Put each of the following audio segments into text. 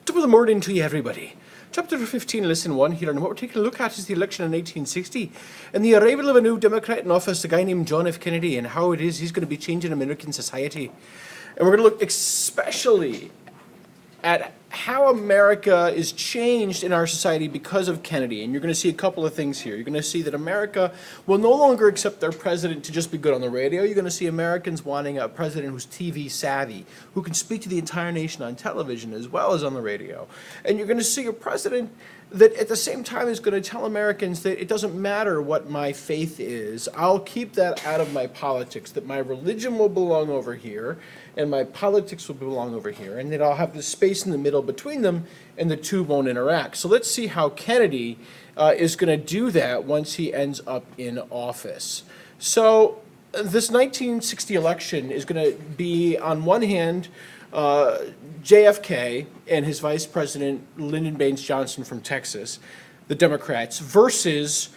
Top of the morning to you, everybody. Chapter 15, Lesson 1 here, and what we're taking a look at is the election in 1860 and the arrival of a new Democrat in office, a guy named John F. Kennedy, and how he's going to be changing American society. And we're going to look especially at how America is changed in our society because of Kennedy. And you're going to see a couple of things here. You're going to see that America will no longer accept their president to just be good on the radio. You're going to see Americans wanting a president who's TV savvy, who can speak to the entire nation on television as well as on the radio. And you're going to see a president that at the same time is going to tell Americans that it doesn't matter what my faith is, I'll keep that out of my politics, that my religion will belong over here and my politics will belong over here, and that I'll have this space in the middle between them and the two won't interact. So let's see how Kennedy is going to do that once he ends up in office. So this 1960 election is going to be, on one hand, JFK and his vice president, Lyndon Baines Johnson from Texas, the Democrats, versus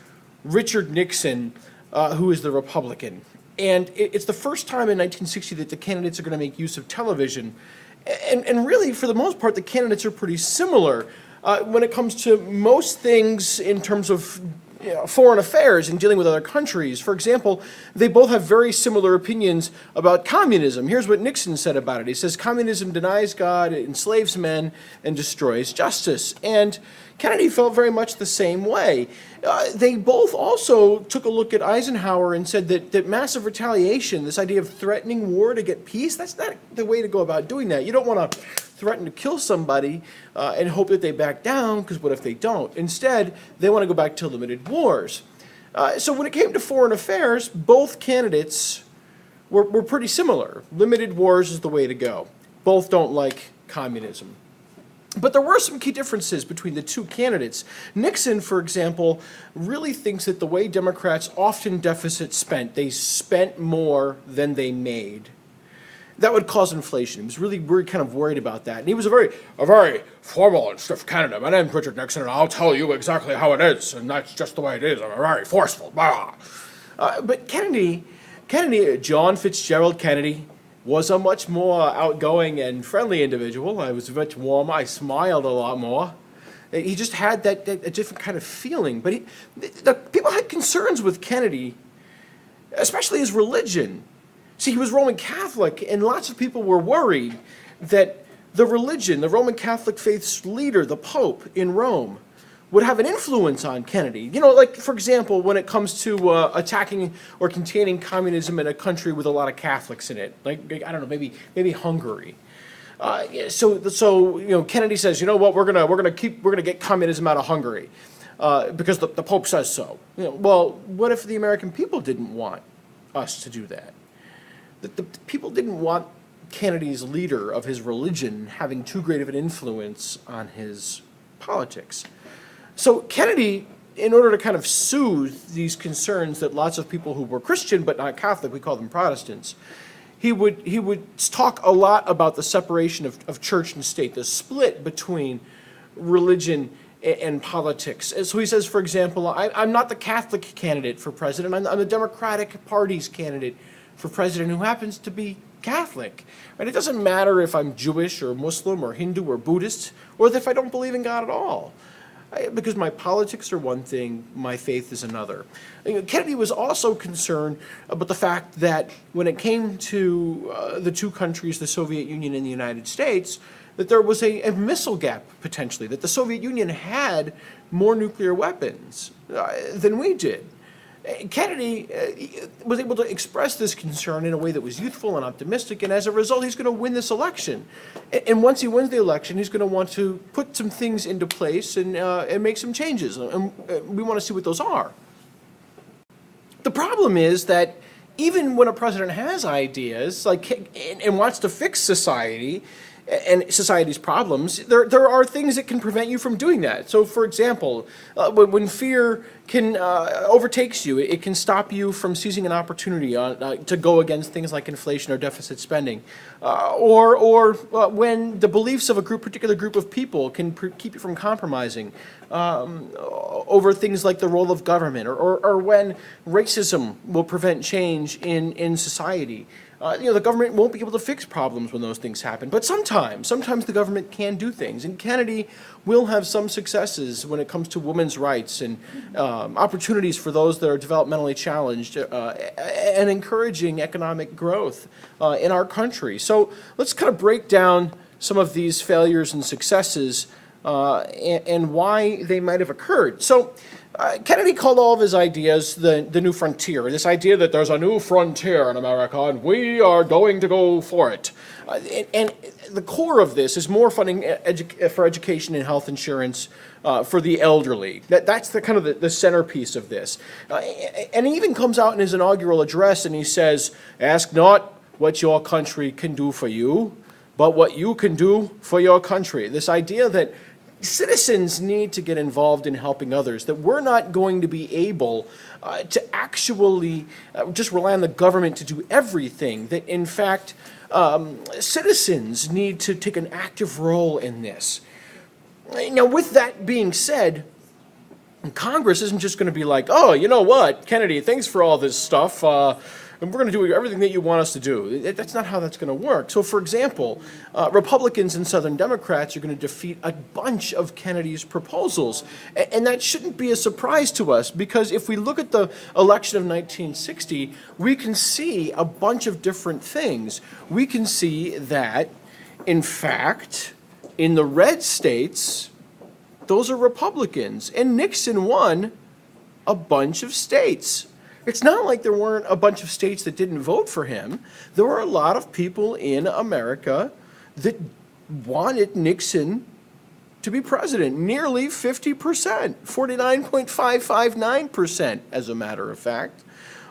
Richard Nixon, who is the Republican. And it's the first time in 1960 that the candidates are going to make use of television. And really, for the most part, the candidates are pretty similar when it comes to most things in terms of foreign affairs and dealing with other countries. For example, they both have very similar opinions about communism. Here's what Nixon said about it. He says, communism denies God, it enslaves men, and destroys justice. And Kennedy felt very much the same way. They both also took a look at Eisenhower and said that massive retaliation, this idea of threatening war to get peace, that's not the way to go about doing that. You don't want to threaten to kill somebody and hope that they back down, because what if they don't? Instead, they want to go back to limited wars. So when it came to foreign affairs, both candidates were pretty similar. Limited wars is the way to go. Both don't like communism. But there were some key differences between the two candidates. Nixon, for example, really thinks that the way Democrats often deficit spent, they spent more than they made. That would cause inflation. He was really kind of worried about that. And he was a very formal and stiff candidate. My name's Richard Nixon, and I'll tell you exactly how it is, and that's just the way it is. I'm very forceful. But Kennedy, John Fitzgerald Kennedy, was a much more outgoing and friendly individual. I was much warmer. I smiled a lot more. He just had that a different kind of feeling. But the people had concerns with Kennedy, especially his religion. See, he was Roman Catholic, and lots of people were worried that the religion, the Roman Catholic faith's leader, the Pope in Rome, would have an influence on Kennedy. You know, like, for example, when it comes to attacking or containing communism in a country with a lot of Catholics in it, like, I don't know, maybe Hungary. So Kennedy says, you know what, we're gonna get communism out of Hungary because the Pope says so. Well, what if the American people didn't want us to do that? The people didn't want Kennedy's leader of his religion having too great of an influence on his politics. So Kennedy, in order to kind of soothe these concerns that lots of people who were Christian but not Catholic, we call them Protestants, he would talk a lot about the separation of church and state, the split between religion and politics. And so he says, for example, I'm not the Catholic candidate for president, I'm the Democratic Party's candidate for president who happens to be Catholic. Right? It doesn't matter if I'm Jewish or Muslim or Hindu or Buddhist, or if I don't believe in God at all. Because my politics are one thing, my faith is another. Kennedy was also concerned about the fact that when it came to the two countries, the Soviet Union and the United States, that there was a missile gap potentially, that the Soviet Union had more nuclear weapons than we did. Kennedy was able to express this concern in a way that was youthful and optimistic, and as a result, he's going to win this election. And once he wins the election, he's going to want to put some things into place and make some changes, and we want to see what those are. The problem is that even when a president has ideas and wants to fix society and society's problems, there are things that can prevent you from doing that. So, for example, when fear overtakes you, it can stop you from seizing an opportunity to go against things like inflation or deficit spending, or when the beliefs of a particular group of people can keep you from compromising over things like the role of government, or when racism will prevent change in society. The government won't be able to fix problems when those things happen. But sometimes the government can do things. And Kennedy will have some successes when it comes to women's rights and opportunities for those that are developmentally challenged and encouraging economic growth in our country. So let's kind of break down some of these failures and successes and why they might have occurred. So Kennedy called all of his ideas the new frontier, this idea that there's a new frontier in America and we are going to go for it. And the core of this is more funding for education and health insurance for the elderly. That's the kind of the centerpiece of this. And he even comes out in his inaugural address and he says, "Ask not what your country can do for you, but what you can do for your country." This idea that citizens need to get involved in helping others, that we're not going to be able to actually just rely on the government to do everything, that in fact citizens need to take an active role in this. Now, with that being said, Congress isn't just going to be like, "Oh, you know what, Kennedy, thanks for all this stuff, and we're going to do everything that you want us to do." That's not how that's going to work. So, for example, Republicans and Southern Democrats are going to defeat a bunch of Kennedy's proposals. And that shouldn't be a surprise to us, because if we look at the election of 1960, we can see a bunch of different things. We can see that, in fact, in the red states, those are Republicans. And Nixon won a bunch of states. It's not like there weren't a bunch of states that didn't vote for him. There were a lot of people in America that wanted Nixon to be president. Nearly 50%, 49.559%, as a matter of fact,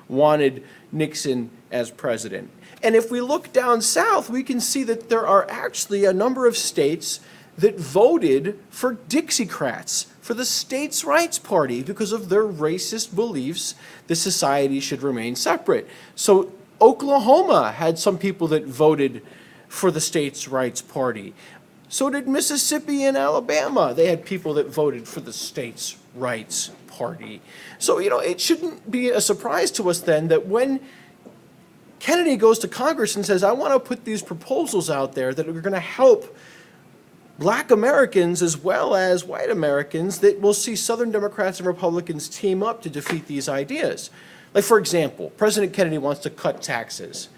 wanted Nixon as president. And if we look down south, we can see that there are actually a number of states that voted for Dixiecrats, for the States' Rights Party, because of their racist beliefs that society should remain separate. So Oklahoma had some people that voted for the States' Rights Party. So did Mississippi and Alabama. They had people that voted for the States' Rights Party. So, it shouldn't be a surprise to us then that when Kennedy goes to Congress and says, "I want to put these proposals out there that are going to help Black Americans as well as white Americans," that we'll see Southern Democrats and Republicans team up to defeat these ideas. Like, for example, President Kennedy wants to cut taxes,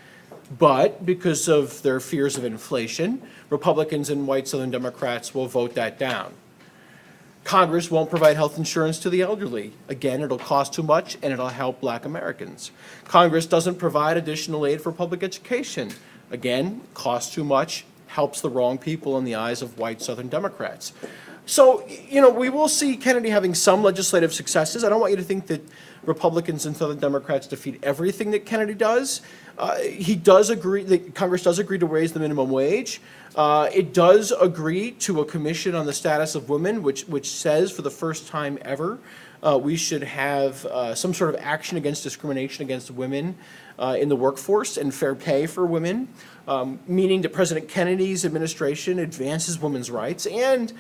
but because of their fears of inflation, Republicans and white Southern Democrats will vote that down. Congress won't provide health insurance to the elderly. Again, it'll cost too much and it'll help Black Americans. Congress doesn't provide additional aid for public education. Again, costs too much, helps the wrong people in the eyes of white Southern Democrats. So, we will see Kennedy having some legislative successes. I don't want you to think that Republicans and Southern Democrats defeat everything that Kennedy does. He does agree, that Congress does agree to raise the minimum wage. It does agree to a commission on the status of women, which says for the first time ever, we should have some sort of action against discrimination against women in the workforce and fair pay for women, meaning that President Kennedy's administration advances women's rights. And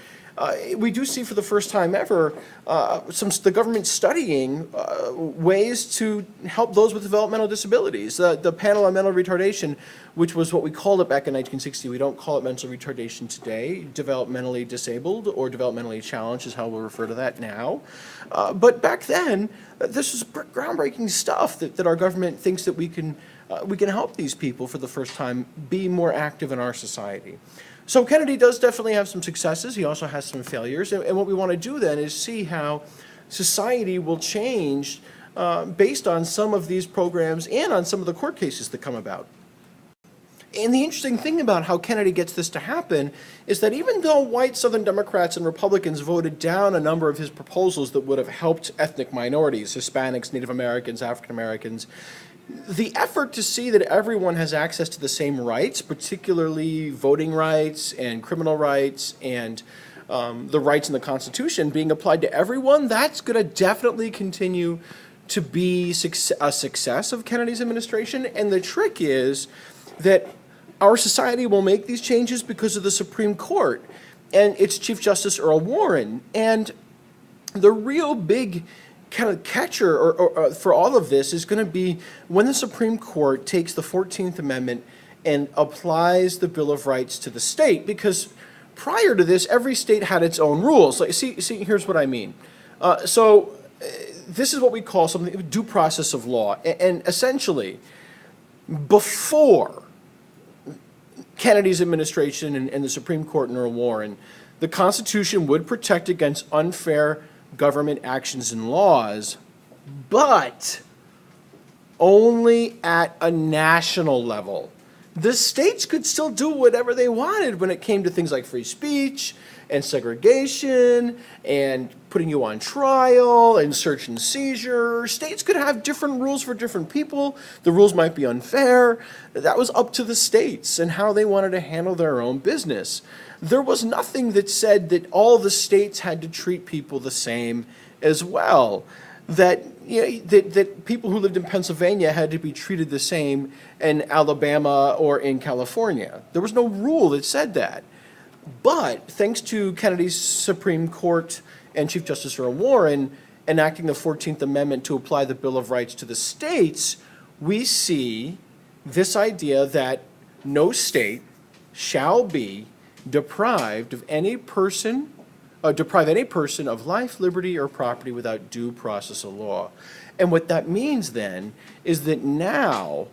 we do see for the first time ever the government studying ways to help those with developmental disabilities. The panel on mental retardation, which was what we called it back in 1960, we don't call it mental retardation today. Developmentally disabled or developmentally challenged is how we'll refer to that now. But back then, this was groundbreaking stuff that our government thinks that we can help these people for the first time be more active in our society. So Kennedy does definitely have some successes. He also has some failures. And what we want to do then is see how society will change based on some of these programs and on some of the court cases that come about. And the interesting thing about how Kennedy gets this to happen is that even though white Southern Democrats and Republicans voted down a number of his proposals that would have helped ethnic minorities, Hispanics, Native Americans, African Americans, the effort to see that everyone has access to the same rights, particularly voting rights and criminal rights and the rights in the Constitution being applied to everyone, that's going to definitely continue to be a success of Kennedy's administration. And the trick is that our society will make these changes because of the Supreme Court and its Chief Justice Earl Warren. And the real big kind of catcher for all of this is going to be when the Supreme Court takes the 14th Amendment and applies the Bill of Rights to the state, because prior to this, every state had its own rules. Like, see, here's what I mean. This is what we call something due process of law, and essentially, before Kennedy's administration and the Supreme Court and Earl Warren, the Constitution would protect against unfair government actions and laws, but only at a national level. The states could still do whatever they wanted when it came to things like free speech and segregation and putting you on trial and search and seizure. States could have different rules for different people. The rules might be unfair. That was up to the states and how they wanted to handle their own business. There was nothing that said that all the states had to treat people the same as well. That, that people who lived in Pennsylvania had to be treated the same in Alabama or in California. There was no rule that said that. But thanks to Kennedy's Supreme Court and Chief Justice Earl Warren enacting the 14th Amendment to apply the Bill of Rights to the states, we see this idea that no state shall be deprive any person of life, liberty, or property without due process of law. And what that means then is that now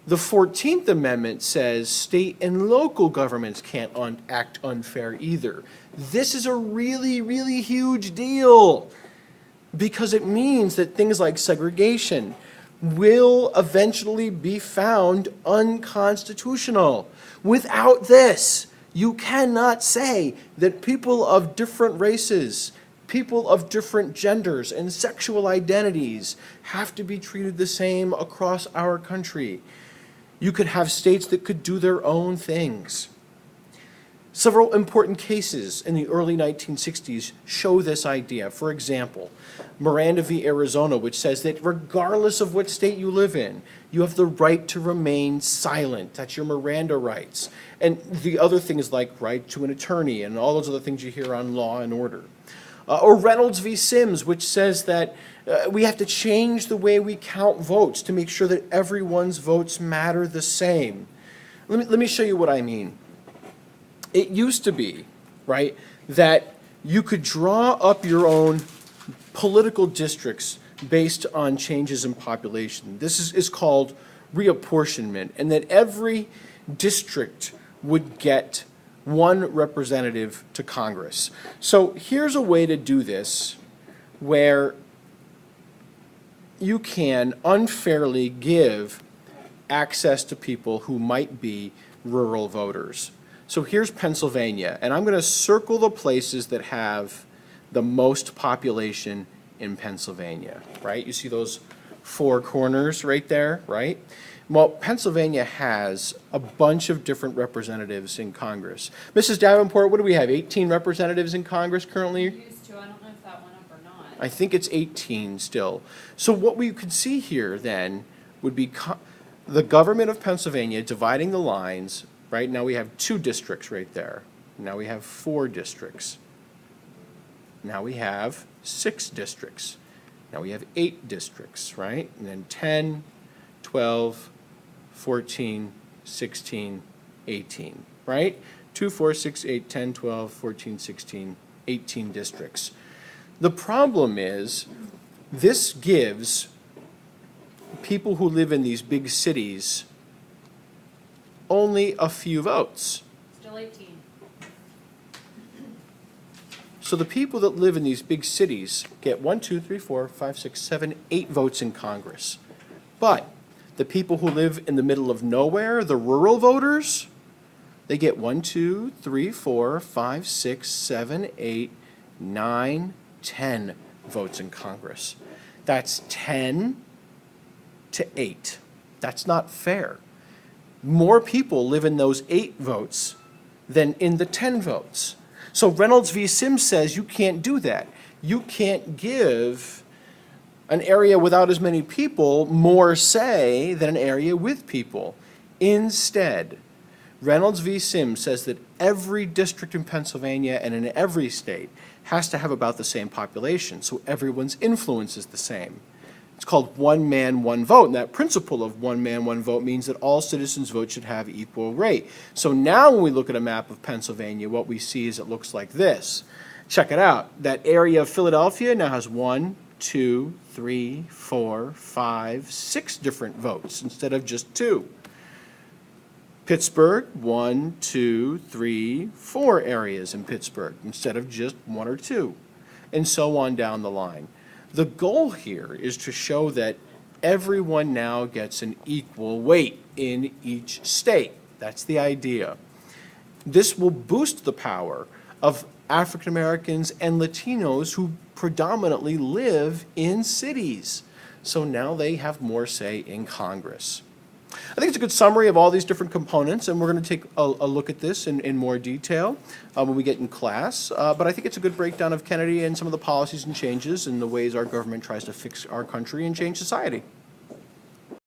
the 14th Amendment says state and local governments can't act unfair either. This is a really, really huge deal because it means that things like segregation will eventually be found unconstitutional. Without this, you cannot say that people of different races, people of different genders and sexual identities have to be treated the same across our country. You could have states that could do their own things. Several important cases in the early 1960s show this idea. For example, Miranda v. Arizona, which says that regardless of what state you live in, you have the right to remain silent. That's your Miranda rights. And the other things like right to an attorney and all those other things you hear on Law and Order. Or Reynolds v. Sims, which says that we have to change the way we count votes to make sure that everyone's votes matter the same. Let me show you what I mean. It used to be, right, that you could draw up your own political districts based on changes in population. This is called reapportionment, and that every district would get one representative to Congress. So here's a way to do this where you can unfairly give access to people who might be rural voters. So here's Pennsylvania, and I'm going to circle the places that have the most population in Pennsylvania, right? You see those four corners right there, right? Well, Pennsylvania has a bunch of different representatives in Congress. Mrs. Davenport, what do we have, 18 representatives in Congress currently? Used to. I don't know if that went up or not. I think it's 18 still. So what we could see here then would be the government of Pennsylvania dividing the lines. Right now we have 2 districts right there. Now we have 4 districts. Now we have 6 districts. Now we have 8 districts, right? And then 10, 12, 14, 16, 18, right? 2, 4, 6, 8, 10, 12, 14, 16, 18 districts. The problem is this gives people who live in these big cities only a few votes. Still 18. So the people that live in these big cities get 1, 2, 3, 4, 5, 6, 7, 8 votes in Congress. But the people who live in the middle of nowhere, the rural voters, they get 1, 2, 3, 4, 5, 6, 7, 8, 9, 10 votes in Congress. That's 10 to 8. That's not fair. More people live in those 8 votes than in the 10 votes. So Reynolds v. Sims says you can't do that. You can't give an area without as many people more say than an area with people. Instead, Reynolds v. Sims says that every district in Pennsylvania and in every state has to have about the same population, so everyone's influence is the same. It's called one man, one vote, and that principle of one man, one vote means that all citizens' votes should have equal weight. So now when we look at a map of Pennsylvania, what we see is it looks like this. Check it out. That area of Philadelphia now has 1, 2, 3, 4, 5, 6 different votes instead of just 2. Pittsburgh, 1, 2, 3, 4 areas in Pittsburgh instead of just 1 or 2, and so on down the line. The goal here is to show that everyone now gets an equal weight in each state. That's the idea. This will boost the power of African Americans and Latinos who predominantly live in cities. So now they have more say in Congress. I think it's a good summary of all these different components, and we're going to take a look at this in more detail when we get in class. But I think it's a good breakdown of Kennedy and some of the policies and changes and the ways our government tries to fix our country and change society.